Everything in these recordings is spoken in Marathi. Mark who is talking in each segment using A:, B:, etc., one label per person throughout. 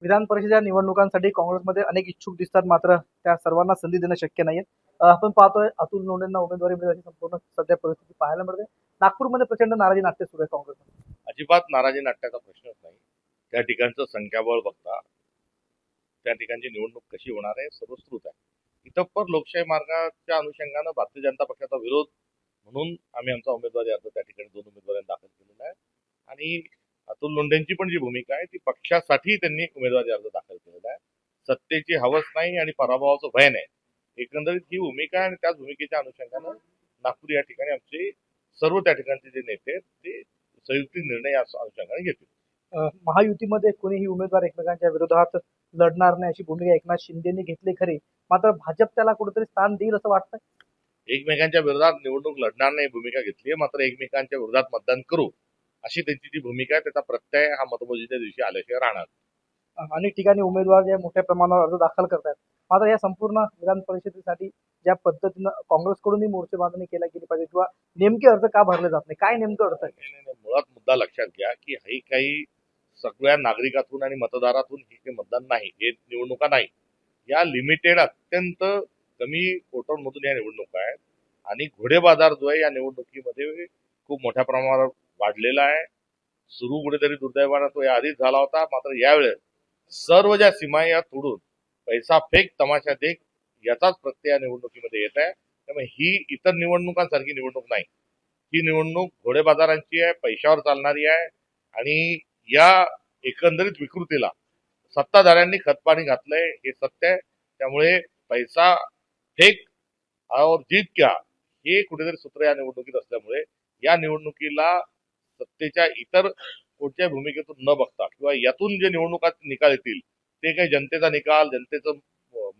A: विधान परिषदेच्या निवडणुकांसाठी काँग्रेसमध्ये अनेक इच्छुक दिसतात, मात्र त्या सर्वांना संधी देणं शक्य नाहीये. आपण पाहतोय अतुल लोंढेंना उमेदवारी मिळाली, संपूर्ण सध्या परिस्थिती पाहायला मिळते. नागपूरमध्ये प्रचंड नाराजी नाट्य सुरू आहे काँग्रेसमध्ये.
B: अजिबात नाराजी नाट्याचा प्रश्नच नाही. त्या ठिकाणचं संख्याबळ बघता त्या ठिकाणची निवडणूक कशी होणार आहे सर्वश्रुत आहे. इतपर लोकशाही मार्गाच्या अनुषंगानं भारतीय जनता पक्षाचा विरोध म्हणून आम्ही आमचा उमेदवारी अर्ज त्या ठिकाणी 2 उमेदवारांनी दाखल केलेला आहे. आणि अतुल लोंढेंची पण जी भूमिका आहे ती पक्षासाठी त्यांनी उमेदवारी अर्ज दाखल केलेला आहे. सत्तेची हवस नाही आणि पराभवाचं भय नाही, एकंदरीत ही भूमिका आहे. आणि त्याच भूमिकेच्या अनुषंगानं नागपूर या ठिकाणी आमचे सर्व त्या ठिकाणचे जे नेते आहेत ते संयुक्तिक निर्णय या अनुषंगाने घेतील.
A: महायुतीमध्ये कोणीही उमेदवार एकमेकांच्या विरोधात लढणार नाही अशी भूमिका एकनाथ शिंदेनी घेतली खरी, मात्र भाजप त्याला कुठेतरी स्थान देईल असं वाटतंय.
B: एकमेकांच्या विरोधात निवडणूक लढणार नाही भूमिका घेतली आहे, मात्र एकमेकांच्या विरोधात मतदान करू अशी त्यांची जी भूमिका आहे त्याचा प्रत्यय हा मतमोजणीच्या दिवशी आल्याशिवाय राहणार.
A: अनेक ठिकाणी उमेदवार जे मोठ्या प्रमाणावर अर्ज दाखल करतात, मात्र या संपूर्ण विधान परिषदेसाठी ज्या पद्धतीनं काँग्रेसकडूनही मोर्चे बांधणी केल्या गेली पाहिजे किंवा नेमके अर्ज का भरले जात नाही, काय नेमकं अर्थ आहे?
B: नाही, मुळात मुद्दा लक्षात घ्या की ही काही सगळ्या नागरिकातून आणि मतदारातून ही काही मतदान नाही, हे निवडणुका नाही. या लिमिटेड अत्यंत कमी वोटरमधून या निवडणुका आहेत. आणि घोडेबाजार जो आहे या निवडणुकीमध्ये खूप मोठ्या प्रमाणावर वाढलेला आहे. सुरू कुठेतरी दुर्दैवानं तो या आधीच झाला होता, मात्र यावेळेस सर्व ज्या सीमा या तोडून पैसा फेक तमाशा देख याचाच प्रत्यय या निवडणुकीमध्ये येत आहे. त्यामुळे ही इतर निवडणुकांसारखी निवडणूक नाही. ही निवडणूक घोडेबाजारांची आहे, पैशावर चालणारी आहे. आणि या एकंदरीत विकृतीला सत्ताधाऱ्यांनी खतपाणी घातलंय हे सत्य आहे. त्यामुळे पैसा फेक और जीत क्या हे कुठेतरी सूत्र या निवडणुकीत असल्यामुळे या निवडणुकीला सत्तेच्या इतर कोणत्याही भूमिकेतून न बघता किंवा यातून जे निवडणुकात निकाल येतील ते काही जनतेचा निकाल, जनतेचं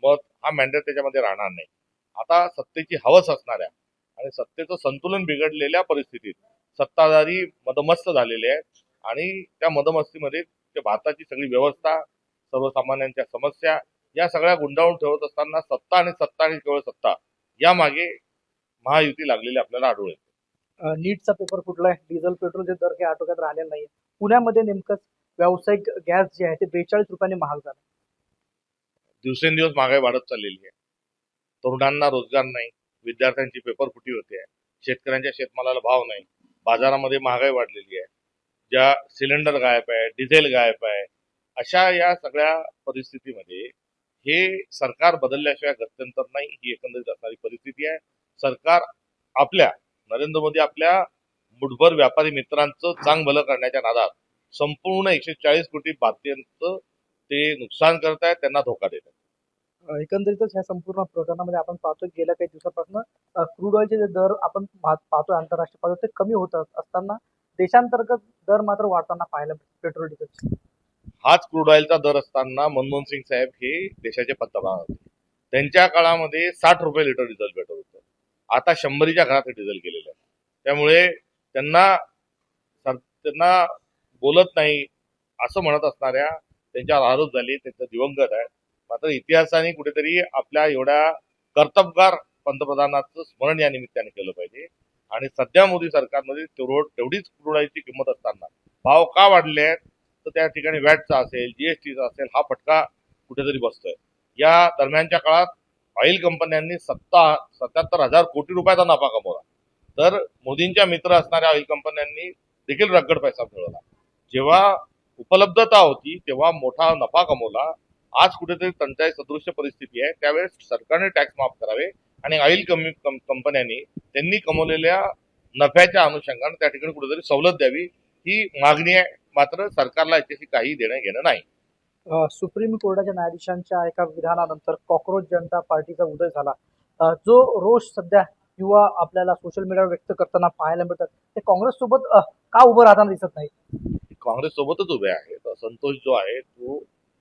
B: मत हा मॅन्डेट त्याच्यामध्ये राहणार नाही. आता सत्तेची हवस असणाऱ्या आणि सत्तेचं संतुलन बिघडलेल्या परिस्थितीत सत्ताधारी मदमस्त झालेले आहेत. आणि त्या मदमस्तीमध्ये भारताची सगळी व्यवस्था, सर्वसामान्यांच्या समस्या या सगळ्या गुंडाळून ठेवत असताना सत्ता आणि केवळ सत्ता या मागे महायुती लागलेली आपल्याला आढळून येते.
A: नीटचा पेपर फुटलाय, डिझेल पेट्रोलचे दर काही आटोक्यात राहिलेले नाहीये. पुण्यामध्ये नेमकंच व्यावसायिक गॅस जे आहे ते 42 रुपयांनी महाग झालं.
B: दिवसेंदिवस महागाई वाढत चाललेली आहे. तरुणांना रोजगार नाही, विद्यार्थ्यांची पेपर फुटी होते, शेतकऱ्यांच्या शेतमालाला भाव नाही, बाजारामध्ये महागाई वाढलेली आहे, ज्या सिलेंडर गायब आहे, डिझेल गायब आहे, अशा या सगळ्या परिस्थितीमध्ये हे सरकार बदलल्याशिवाय गत्यंतर नाही, ही एकंदरीत असणारी परिस्थिती आहे. सरकार आपल्या नरेंद्र मोदी आपल्या मुठभर व्यापारी मित्रांचं चांग भलं करण्याच्या नादात संपूर्ण 140 कोटी भारतीयांचं ते नुकसान करत आहेत, त्यांना धोका देत आहेत.
A: एकंदरीतच ह्या संपूर्ण प्रकरणामध्ये आपण पाहतोय गेल्या काही दिवसापासून क्रूड ऑइलचे जे दर आपण पाहतोय आंतरराष्ट्रीय पातळीवर ते कमी होत असताना देशांतर्गत दर मात्र वाढताना पाहायला मिळतात पेट्रोल डिझेलचे.
B: हाच क्रूड ऑइलचा दर असताना मनमोहन सिंग साहेब हे देशाचे पंतप्रधान होते. त्यांच्या काळामध्ये 60 रुपये लिटर डिझेल पेट्रोल होतं. आता 100च्या घरात हे डिझेल गेलेलं आहे. त्यामुळे त्यांना बोलत नाही असं म्हणत असणाऱ्या त्यांच्यावर आरोप झाले, त्यांचं दिवंगत आहे. मात्र इतिहासाने कुठेतरी आपल्या एवढ्या कर्तबगार पंतप्रधानाचं स्मरण या निमित्ताने केलं पाहिजे. आणि सध्या मोदी सरकारमध्ये तेवढीच क्रूड ऑइलची किंमत असताना भाव का वाढले आहेत, तर त्या ठिकाणी वॅटचा असेल, जीएसटीचा असेल, हा फटका कुठेतरी बसतोय. या दरम्यानच्या काळात ऑइल कंपन्यांनी 77,000 कोटी रुपयाचा नफा कमवला, तर मोदींच्या मित्र असणाऱ्या ऑइल कंपन्यांनी देखील रगड पैसा मिळवला. जेव्हा उपलब्धता होती तेव्हा मोठा नफा कमवला. आज कुठेतरी टंचाई सदृश्य परिस्थिती आहे, त्यावेळेस सरकारने टॅक्स माफ करावे आणि ऑइल कंपन्यांनी त्यांनी कमवलेल्या नफ्याच्या अनुषंगाने त्या ठिकाणी कुठेतरी सवलत द्यावी, ही मागणी आहे. मात्र सरकारला याच्याशी काही देणं घेणं नाही.
A: सुप्रीम कोर्टाच्या न्यायाधीशांच्या एका विधानानंतर कॉक्रोच जनता पार्टीचा उदय झाला. जो रोष सध्या युवा आपल्याला सोशल मीडियावर व्यक्त करताना पाहायला मिळतात, ते काँग्रेस सोबत का उभं राहताना दिसत नाही?
B: काँग्रेस सोबतच उभे आहेत. असंतोष जो आहे तो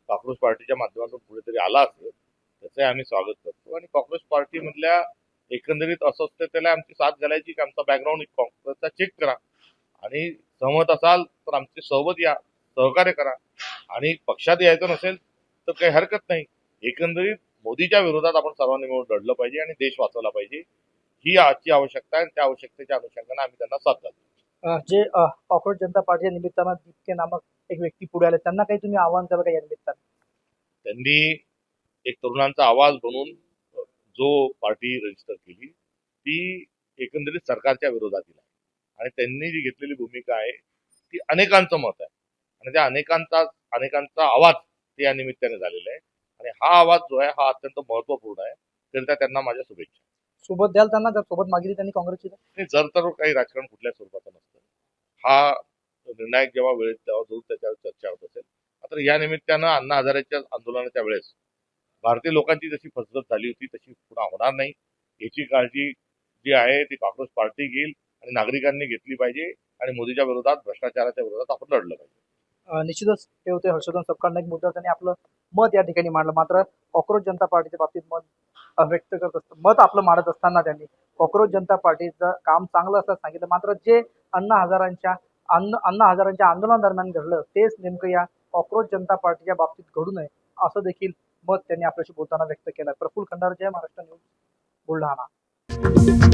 B: कॉक्रोच पार्टीच्या माध्यमातून कुठेतरी आला असेल, त्याचंही आम्ही स्वागत करतो. आणि कॉक्रोच पार्टी मधल्या एकंदरीत अस्वस्थतेला आमची साथ घालायची की आमचा बॅकग्राऊंड काँग्रेसचा चेक करा आणि सहमत असाल तर आमची सोबत या, सहकार्य करा. आणि पक्षात यायचं नसेल तर काही हरकत नाही. एकंदरीत मोदीच्या विरोधात आपण सर्वांनी मिळून लढलं पाहिजे आणि देश वाचवला पाहिजे, ही आजची आवश्यकता आहे. त्या आवश्यकतेच्या अनुषंगाने आम्ही त्यांना साथ घालतो.
A: जे कॉक्रोच जनता पार्टीच्या निमित्तानं दीपके नामक एक व्यक्ती पुढे आले, त्यांना काही तुम्ही आव्हान द्याल का या निमित्तानं?
B: त्यांनी एक तरुणांचा आवाज बनून जो पार्टी रजिस्टर केली ती एकंदरीत सरकारच्या विरोधात आहे आणि त्यांनी जी घेतलेली भूमिका आहे ती अनेकांचं मत आहे आणि त्या अनेकांचा आवाज ते या निमित्ताने झालेला आहे आणि हा आवाज जो आहे हा अत्यंत महत्वपूर्ण आहे. त्याकरिता त्यांना माझ्या शुभेच्छा.
A: सोबत द्याल त्यांना, जर सोबत मागितली त्यांनी काँग्रेसची तर?
B: आणि जर तर काही राजकारण कुठल्या स्वरूपाचं नसतं, हा निर्णायक जेव्हा वेळेत तेव्हा जरूर त्याच्यावर चर्चा होत असेल. मात्र या निमित्तानं अण्णा हजारेच्या आंदोलनाच्या वेळेस भारतीय लोकांची जशी फसगत झाली होती तशी पुन्हा होणार नाही याची काळजी जी आहे ती काँग्रेस पार्टी घेईल आणि नागरिकांनी घेतली पाहिजे आणि मोदीच्या विरोधात भ्रष्टाचाराच्या विरोधात आपण लढलं पाहिजे.
A: निश्चितच ते होते हर्षवर्धन सपकाळ. एक मुद्दा त्यांनी आपलं मत या ठिकाणी मांडलं. मात्र कॉक्रोच जनता पार्टीच्या बाबतीत मत व्यक्त करत असतं, मत आपलं मांडत असताना त्यांनी कॉक्रोच जनता पार्टीचं काम चांगलं असं सांगितलं. मात्र जे अण्णा हजारांच्या आंदोलनादरम्यान घडलं तेच नेमकं या कॉक्रोच जनता पार्टीच्या बाबतीत घडू नये असं देखील मत त्यांनी आपल्याशी बोलताना व्यक्त केलं. प्रफुल्ल खंडार, जय महाराष्ट्र न्यूज, बुलढाणा.